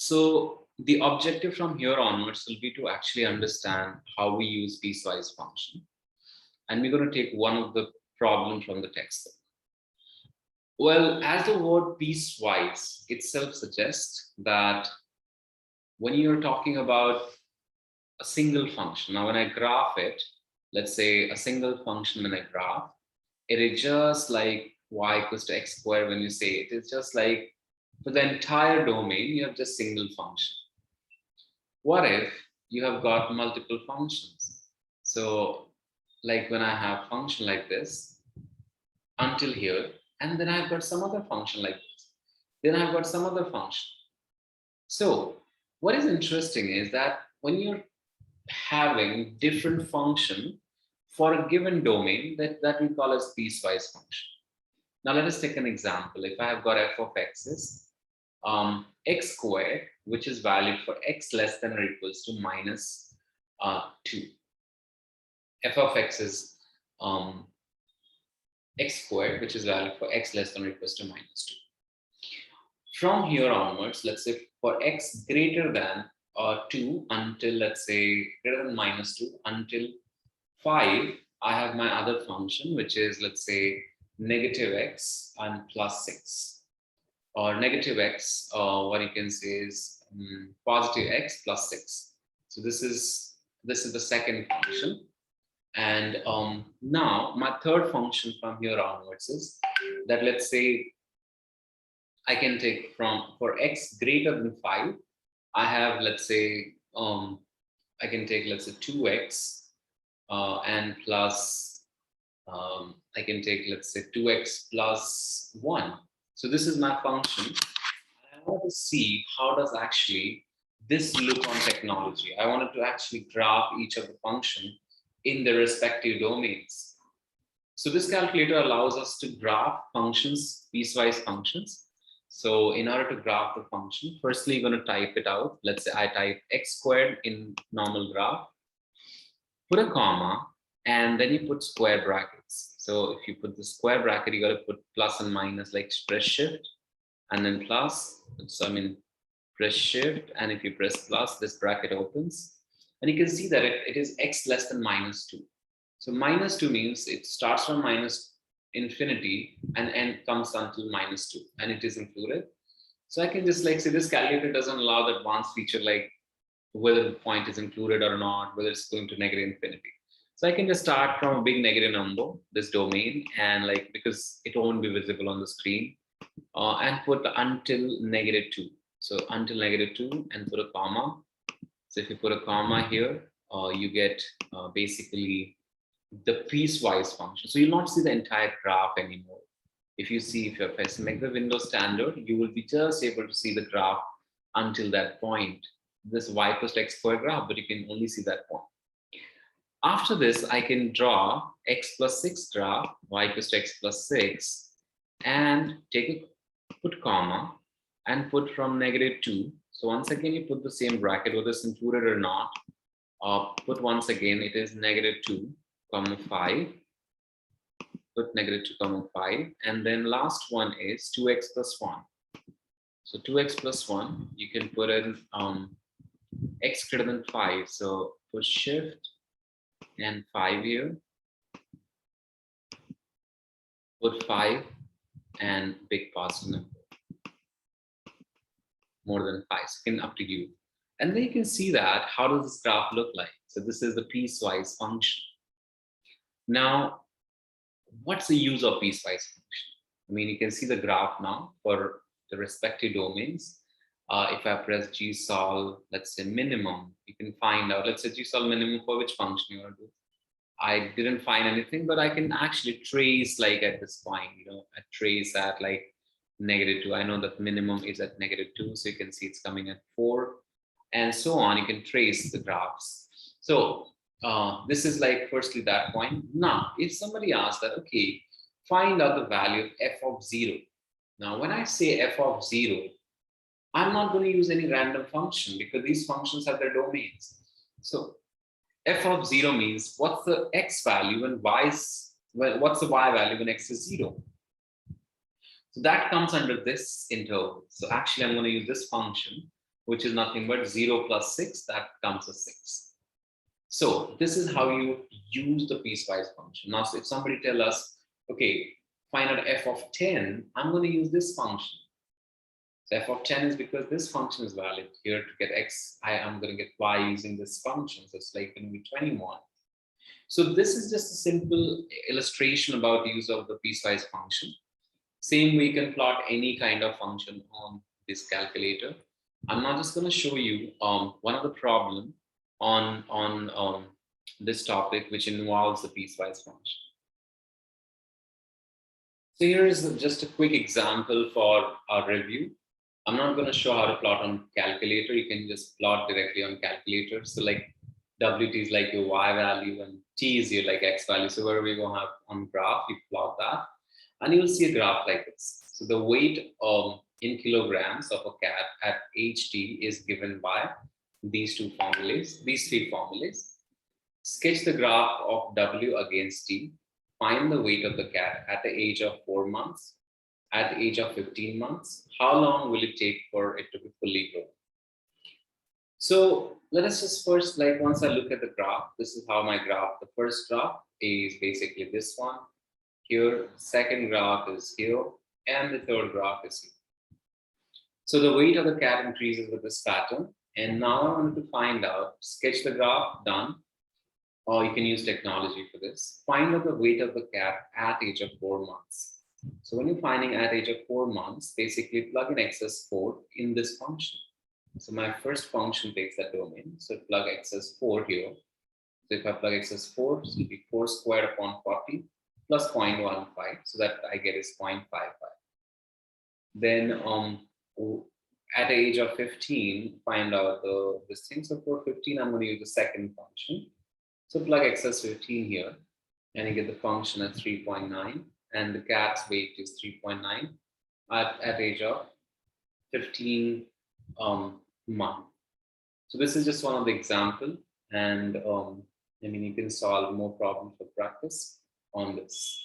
So the objective from here onwards will be to actually understand how we use piecewise function. And we're going to take one of the problems from the textbook. Well, as the word piecewise itself suggests that when you're talking about a single function, now when I graph it, let's say a single function when I graph, it is just like y equals to x squared. When you say it is just like for the entire domain, you have just single function. What if you have got multiple functions? So like when I have function like this until here, and then I've got some other function like this, then I've got some other function. So what is interesting is that when you're having different function for a given domain, that we call as piecewise function. Now let us take an example. If I have got f of x is x squared, which is valid for x less than or equals to minus 2. F of x is x squared, which is valid for x less than or equals to minus 2. From here onwards, let's say for x greater than 2 until, let's say, greater than minus 2 until 5, I have my other function, which is, let's say, negative x and plus 6. Or negative x, what you can say is positive x plus 6. So this is the second function. And now my third function from here onwards is that, let's say, I can take for x greater than 5, I have, let's say, I can take, let's say, 2x and plus, I can take, let's say, 2x plus 1. So this is my function. I want to see how does actually this look on technology. I wanted to actually graph each of the function in the respective domains. So this calculator allows us to graph functions, piecewise functions. So in order to graph the function, firstly, you're going to type it out. Let's say I type x squared in normal graph, put a comma, and then you put square brackets. So if you put the square bracket, you got to put plus and minus, like press shift and then plus. So I mean, press shift, and if you press plus, this bracket opens. And you can see that it is x less than minus 2. So minus 2 means it starts from minus infinity and comes until minus 2, and it is included. So I can just like say this calculator doesn't allow the advanced feature like whether the point is included or not, whether it's going to negative infinity. So I can just start from a big negative number, this domain, and like because it won't be visible on the screen, and put until negative 2. So until negative 2 and put a comma. So if you put a comma here, you get basically the piecewise function. So you'll not see the entire graph anymore. If you make the Windows standard, you will be just able to see the graph until that point. This y equals to x squared graph, but you can only see that point. After this, I can draw x plus 6 graph, y equals to x plus 6, and put comma and put from negative 2. So once again, you put the same bracket, whether it's included or not. Put once again, it is negative 2, comma 5. Put negative 2, comma 5. And then last one is 2x plus 1. So 2x plus 1, you can put in x greater than 5. So put shift and 5 here. Put 5 and big positive number. More than 5, so up to you. And then you can see that how does this graph look like. So this is the piecewise function. Now, what's the use of piecewise function? I mean, you can see the graph now for the respective domains. If I press GSOL, let's say minimum, you can find out, let's say GSOL minimum for which function you want to do. I didn't find anything, but I can actually trace like at this point, I trace at like negative 2. I know that minimum is at negative 2, so you can see it's coming at 4, and so on. You can trace the graphs. So this is like firstly that point. Now, if somebody asks that, okay, find out the value of f of 0. Now, when I say f of 0, I'm not going to use any random function because these functions have their domains. So f of 0 means what's the x value and what's the y value when x is 0. So that comes under this interval. So actually, I'm going to use this function which is nothing but 0 plus 6, that comes as 6. So this is how you use the piecewise function. Now, so if somebody tell us, okay, find out f of 10, I'm going to use this function. So f of 10 is because this function is valid. Here to get x, I'm going to get y using this function. So it's like going to be 21. So this is just a simple illustration about the use of the piecewise function. Same way you can plot any kind of function on this calculator. I'm not just going to show you one of the problem on this topic, which involves the piecewise function. So here is just a quick example for our review. I'm not going to show how to plot on calculator. You can just plot directly on calculator. So like WT is like your Y value and T is your like X value. So where we going to have on graph, you plot that and you'll see a graph like this. So the weight in kilograms of a cat at HT is given by these two formulas, these three formulas. Sketch the graph of W against T. Find the weight of the cat at the age of 4 months, at the age of 15 months. How long will it take for it to be fully grown? So let us just first, like once I look at the graph, this is how my graph, the first graph is basically this one. Here, second graph is here, and the third graph is here. So the weight of the cat increases with this pattern. And now I want to find out, sketch the graph, done. Or you can use technology for this. Find out the weight of the cat at age of 4 months. So when you're finding at age of 4 months, basically plug in excess4 in this function. So my first function takes that domain. So plug excess4 here. So if I plug excess4, it will be 4 squared upon 40 plus 0.15. So that I get is 0.55. Then at the age of 15, find out this thing. So for 15, I'm going to use the second function. So plug excess 15 here, and you get the function at 3.9, and the cat's weight is 3.9 at age of 15 month. So this is just one of the example, and I mean you can solve more problems for practice on this.